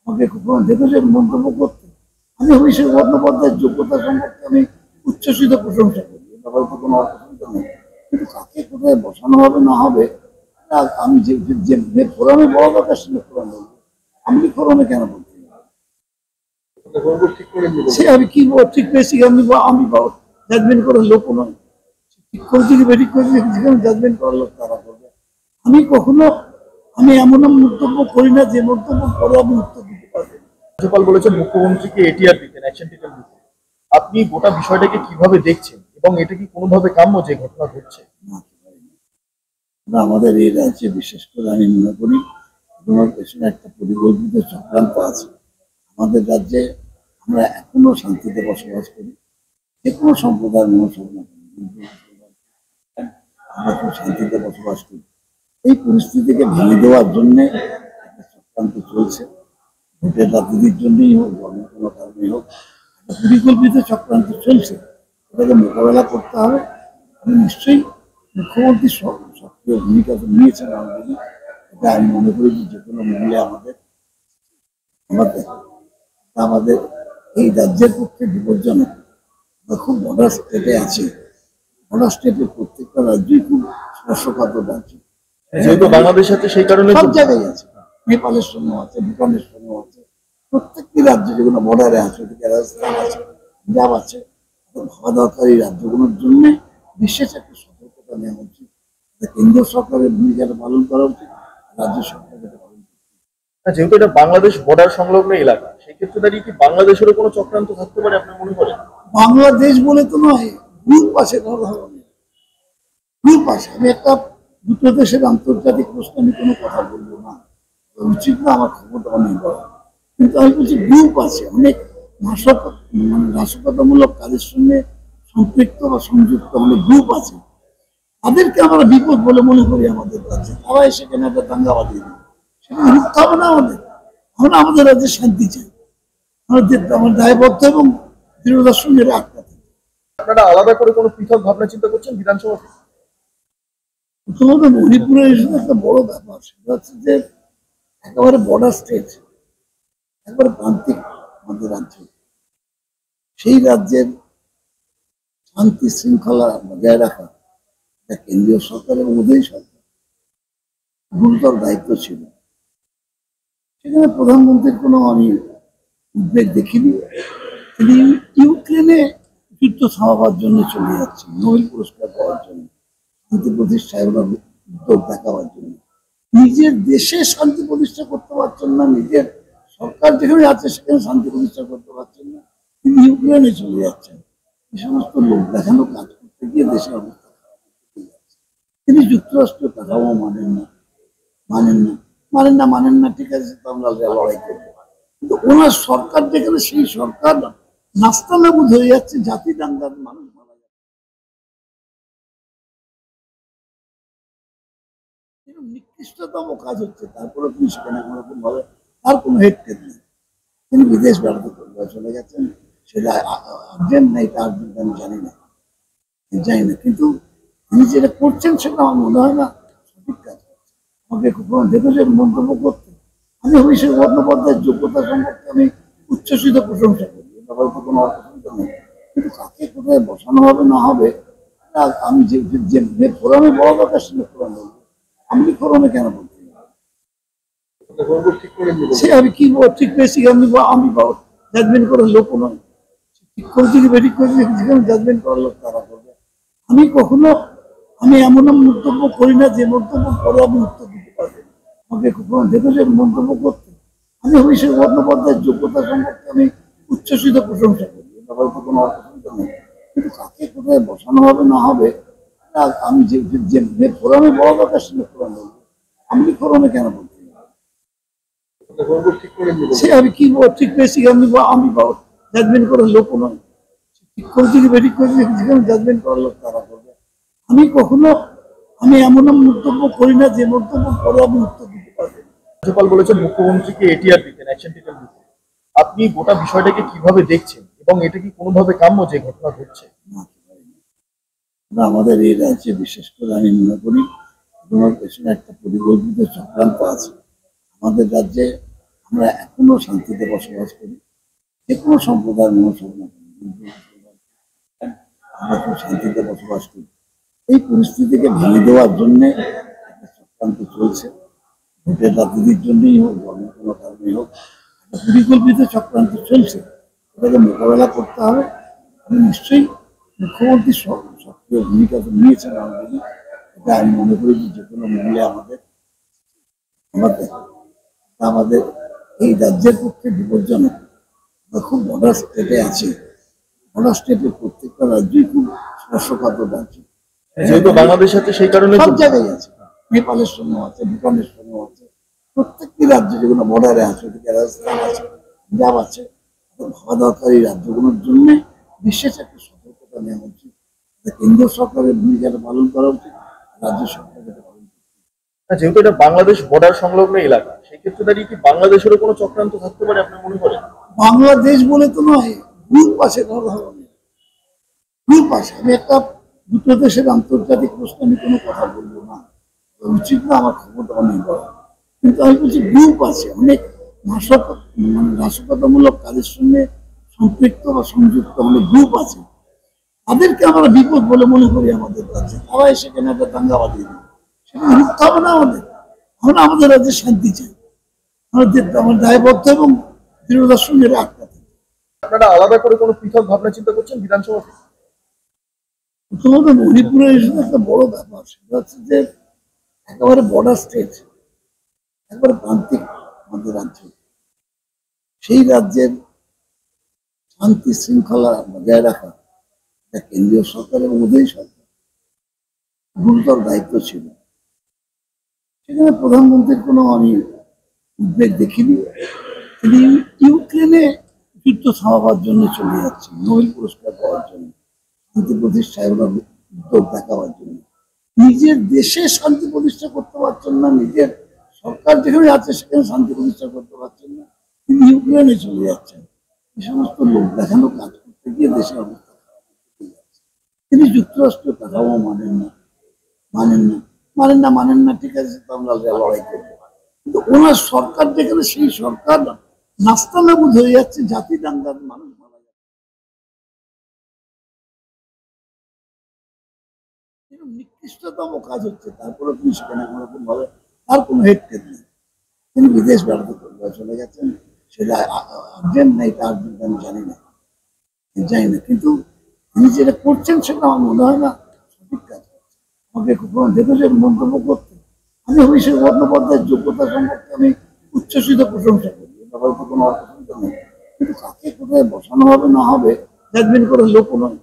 আমাকে কখনো দেখেছে মন্তব্য করতে। আমি অভিষেক বন্দ্যোপাধ্যায়ের যোগ্যতা সম্পর্কে আমি উচ্ছ্বসিত প্রশংসা করি, এ ব্যাপারে তো কোনো অসুবিধা নেই। কিন্তু কাকে কোথায় বসানো হবে না হবে, আমি যে ফোরামে বলা দরকার সেটা ফোরামে বলবো। আমি ফোরামে কেন বলতে সে আমি কি ঠিক পেয়েছি, আমি জাজমেন্ট করার লোক নয়। ঠিক করেছি কি বেঠিক করেছি যেখানে জাজমেন্ট করার লোক তারা করবে। আমি কখনো এমন মন্তব্য করি না যে মন্তব্য করে আমি উত্তর দিতে পারবো। রাজ্যপাল বলেছেন মুখ্যমন্ত্রীকে এটিআর দিতেন, অ্যাকশন টেকেন দিতেন। আপনি গোটা বিষয়টাকে কিভাবে দেখছেন এবং এটা কি কোনোভাবে কাম্য যে ঘটনা ঘটছে? আমাদের এই রাজ্যে বিশেষ করে আমি মনে করি তোমার পেছনে একটা পরিকল্পিত চক্রান্ত আছে। আমাদের রাজ্যে আমরা এখনো শান্তিতে বসবাস করি, যে কোনো সম্প্রদায়ের মানুষ হোক না আমরা খুব শান্তিতে বসবাস করি। এই পরিস্থিতিকে ভেঙে দেওয়ার জন্য একটা চক্রান্ত চলছে। ভোটের রাজনীতির জন্যই হোক, অন্য কোনো কারণেই হোক, একটা পরিকল্পিত চক্রান্ত চলছে। এটাকে মোকাবেলা করতে হবে। আমি নিশ্চয়ই মুখ্যমন্ত্রী সক্রিয় ভূমিকা তো নিয়েছেন অলরেডি। এটা আমি মনে করি যে কোনো মূল্যে আমাদের আমাদের আমাদের এই রাজ্যের পক্ষে বিপজ্জনক। আমরা খুব বর্ডার স্টেটে আছি, বর্ডার স্টেটের প্রত্যেকটা রাজ্যই খুব স্পর্শকাতর রাজ্য। যেহেতু বাংলাদেশ আছে সেই কারণে সব জায়গায় আছে, নেপালের সঙ্গে আছে, ভুটানের সঙ্গে আছে, প্রত্যেকটি রাজ্য যেগুলো বর্ডারে আছে, ওদিকে রাজস্থান আছে, পাঞ্জাব আছে। ভাবা দরকার এই রাজ্যগুলোর জন্য বিশেষ একটা সতর্কতা নেওয়া উচিত। কেন্দ্রীয় সরকারের ভূমিকাটা পালন করা উচিত, রাজ্য সরকারের পালন করা উচিত। যেহেতু এটা বাংলাদেশ বর্ডার সংলগ্ন এলাকা, সেই ক্ষেত্রে দাঁড়িয়ে কি বাংলাদেশেরও কোনো চক্রান্ত থাকতে পারে আপনি মনে করেন? বাংলাদেশ বলে তো নয়, গ্রুপ আছে ধরনের গ্রুপ আছে। আমি একটা দুটো দেশের আন্তর্জাতিক প্রশ্ন আমি কোনো কথা বলবো না, উচিত না আমার খবরটা নেই বলা। কিন্তু আমি বলছি গ্রুপ আছে, অনেক নাশকতামূলক কাজের সঙ্গে সম্পৃক্ত বা সংযুক্ত অনেক গ্রুপ আছে। তাদেরকে আমরা বিপদ বলে মনে করি আমাদের রাজ্যে। তারা এসে কেন একটা দাঙ্গা বাঁধিয়ে দেবে, সেটা রুখতে হবে না আমাদের। আমরা আমাদের রাজ্যে শান্তি চাই, আমার দায়বদ্ধ এবং দৃঢ়তার সঙ্গে আটকা থাকি। আপনারা আলাদা করে কোনো পৃথক ভাবনা চিন্তা করছেন বিধানসভাতে? প্রথমত মণিপুরের ইস্যু একটা বড় ব্যাপার, সেটা হচ্ছে যে একেবারে বর্ডার স্টেট, একবারে প্রান্তিক আমাদের রাজ্য। সেই রাজ্যের শান্তি শৃঙ্খলা বজায় রাখা এটা কেন্দ্রীয় সরকার এবং মোদী সরকার গুরুতর দায়িত্ব ছিল। সেখানে প্রধানমন্ত্রীর কোনো আমি উদ্বেগ দেখিনি। তিনি ইউক্রেনে যুদ্ধ থামাবার জন্য চলে যাচ্ছেন, নোবেল পুরস্কার পাওয়ার জন্য, শান্তি প্রতিষ্ঠায় ওনার উদ্যোগ দেখাবার জন্য। নিজের দেশে শান্তি প্রতিষ্ঠা করতে পারছেন না, নিজের সরকার যেখানে আছে সেখানে শান্তি প্রতিষ্ঠা করতে পারছেন না, তিনি ইউক্রেনে চলে যাচ্ছেন। এই সমস্ত লোক দেখানো কাজ করতে গিয়ে দেশের অবস্থা খারাপ হয়ে যাচ্ছে। তিনি যুক্তরাষ্ট্রের কাঠামো মানেন না, মানেন না, মানেন না, মানেন না, ঠিক আছে, তো আমরা লড়াই করবো। কিন্তু ওনার সরকার যেখানে, সেই সরকার নাস্তানাবুদ হয়ে যাচ্ছে, জাতি দাঙ্গার মানুষ মারা যাচ্ছে। এরকম নিকৃষ্টতম কাজ হচ্ছে, তারপরে তিনি সেখানে কোনোরকম ভাবে তার কোনো হেডটেড নেই। তিনি বিদেশ বেড়াতে চলে গেছেন, সেটা আর্জেন্ট নেই, এটা আর্জেন্ট আমি জানি না, কিন্তু তিনি যেটা করছেন সেটা আমার মনে হয় না সঠিক কাজ করছে। আমাকে কখনো দেখেছে মন্তব্য করতে। আমি অভিষেক বন্দ্যোপাধ্যায়ের যোগ্যতা সম্পর্কে আমি উচ্ছ্বসিত প্রশংসা করি, এ ব্যাপারে তো কোনো অসুবিধা নেই। কিন্তু কাকে কোথায় বসানো হবে না হবে, আমি যে ফোরামে বলা দরকার সেটা ফোরামে বলবো। আমি ফোরামে কেন বলতে সে আমি কি ঠিক পেয়েছি, আমি জাজমেন্ট করার লোক নয়। ঠিক করেছি কি বেঠিক করেছি যেখানে জাজমেন্ট করার লোক তারা করবে। আমি কখনো এমন মন্তব্য করি না যে মন্তব্য করে আমি উত্তর দিতে পারবো। আমাকে কখনো দেখেছে মন্তব্য করতে। আমি অভিষেক বন্দ্যোপাধ্যায়ের যোগ্যতা সম্পর্কে আমি উচ্ছ্বসিত প্রশংসা করি, এ ব্যাপারে তো কোনো অসুবিধা নেই। কিন্তু কাকে কোথায় বসানো হবে না হবে, আমি যে ফোরামে বলা দরকার সেটা ফোরামে বলবো। আমি ফোরামে কেন বলতে সে আমি কি ঠিক পেয়েছি, আমি জাজমেন্ট করার লোক নয়। ঠিক করেছি কি বেঠিক করেছি যেখানে জাজমেন্ট করার লোক তারা করবে। আমি কখনো এমন মন্তব্য করি না যে মন্তব্য করে আমি উত্তর দিতে পারবো। রাজ্যপাল বলেছেন মুখ্যমন্ত্রীকে এটিআর দিতেন, অ্যাকশন টেকেন দিতেন। আপনি গোটা বিষয়টাকে কিভাবে দেখছেন এবং এটা কি কোনোভাবে কাম্য যে ঘটনা ঘটছে? আমাদের এই রাজ্যে বিশেষ করে আমি মনে করি তোমার পেছনে একটা পরিকল্পিত চক্রান্ত আছে। আমাদের রাজ্যে আমরা এখনো শান্তিতে বসবাস করি, যে কোনো সম্প্রদায়ের মানুষ হোক না কেন, হিন্দু, মুসলমান, আমরা খুব শান্তিতে বসবাস করি। এই পরিস্থিতিকে ভেঙে দেওয়ার জন্য একটা চক্রান্ত চলছে, ভোটের রাজনীতির জন্যই হোক, অন্য কোনো কারণেই হোক, একটা পরিকল্পিত চক্রান্ত চলছে। এটাকে মোকাবেলা করতে হবে। আমি নিশ্চয়ই মুখ্যমন্ত্রী সক্রিয় ভূমিকা তো নিয়েছেন অলরেডি। এটা আমি মনে করি যে কোনো মূল্যে আমাদের আমাদের আমাদের এই রাজ্যের পক্ষে বিপজ্জনক। আমরা খুব বর্ডার স্টেটে আছি, বর্ডার স্টেটের প্রত্যেকটা রাজ্যই খুব স্পর্শকাতর রাজ্য। যেহেতু বাংলাদেশ আছে সেই কারণে সব জায়গায় আছে, নেপালের সঙ্গে আছে, ভুটানের সঙ্গে আছে, প্রত্যেকটি রাজ্য যেগুলো বর্ডারে আছে, ওদিকে রাজস্থান আছে, পাঞ্জাব আছে, ভাবা দরকার এই রাজ্যগুলোর জন্য বিশেষ একটা সতর্কতা নেওয়া উচিত। কেন্দ্র সরকারের ভূমিকাটা পালন করা উচিত, রাজ্য সরকারের পালন করা উচিত। যেহেতু এটা বাংলাদেশ বর্ডার সংলগ্ন এলাকা, সেই ক্ষেত্রে দাঁড়িয়ে কি বাংলাদেশেরও কোনো চক্রান্ত থাকতে পারে আপনি মনে করেন? বাংলাদেশ বলে তো নয়, গ্রুপ আছে কোনো ধরনের, গ্রুপ আছে। আমি একটা দুটো দেশের আন্তর্জাতিক প্রশ্ন আমি কোনো কথা বলবো না, উচিত না আমার ক্ষমতা নেই বলা, কিন্তু আমি বলছি গ্রুপ আছে, অনেক নাশকতামূলক কাজের সঙ্গে সম্পৃক্ত বা সংযুক্ত অনেক গ্রুপ আছে। তাদেরকে আমরা বিপদ বলে মনে করি আমাদের রাজ্যে, তারা এসে কেন একটা দাঙ্গা বাঁধিয়ে দেবে, সেটা রুখতে হবে না আমাদের। আমরা আমাদের রাজ্যে শান্তি চাই, আমার দায়বদ্ধ এবং দৃঢ়তার সঙ্গে রাখতে। আপনারা আলাদা করে কোনো পৃথক ভাবনা চিন্তা করছেন বিধানসভাতে? প্রথমত মণিপুরের ইস্যুতে একটা বড় ব্যাপার, সেটা হচ্ছে যে একেবারে বর্ডার স্টেট, একবারে প্রান্তিক আমাদের রাজ্য। সেই রাজ্যের শান্তি শৃঙ্খলা বজায় রাখা এটা কেন্দ্রীয় সরকার এবং মোদী সরকার গুরুতর দায়িত্ব ছিল। সেখানে প্রধানমন্ত্রীর কোনো আমি উদ্বেগ দেখিনি। তিনি ইউক্রেনে যুদ্ধ থামাবার জন্য চলে যাচ্ছেন, নোবেল পুরস্কার পাওয়ার জন্য, শান্তি প্রতিষ্ঠায় ওনার উদ্যোগ দেখাবার জন্য। নিজের দেশে শান্তি প্রতিষ্ঠা করতে পারছেন না, নিজের সরকার যেখানে আছে সেখানে শান্তি প্রতিষ্ঠা করতে পারছেন না, তিনি ইউক্রেনে চলে যাচ্ছেন। এই সমস্ত লোক দেখানো কাজ করতে গিয়ে দেশের অবস্থা খারাপ হয়ে যাচ্ছে। তিনি যুক্তরাষ্ট্রের কাঠামো মানেন না, ঠিক আছে, তো আমরা লড়াই করবো। কিন্তু ওনার সরকার যেখানে, সেই সরকার নাস্তানাবুদ হয়ে যাচ্ছে, জাতি দাঙ্গার মানুষ মারা যাচ্ছে। এরকম নিকৃষ্টতম কাজ হচ্ছে, তারপরে তিনি সেখানে কোনোরকম ভাবে তার কোনো হেডটেক নেই। তিনি বিদেশ বেড়াতে চলে গেছেন, সেটা আর্জেন্ট নেই, তা আর্জেন্ট আমি জানি না, কিন্তু তিনি যেটা করছেন সেটা আমার মনে হয় না সঠিক কাজ করছে। আমাকে কখনো দেখেছেন মন্তব্য করতে? আমি অভিষেক বন্দ্যোপাধ্যায়ের যোগ্যতা সম্পর্কে আমি উচ্ছ্বসিত প্রশংসা করি, এ ব্যাপারে তো কোনো অসুবিধা নেই, কিন্তু কাকে কোথায় বসানো হবে না হবে জাজমেন্ট করে লোক নয়।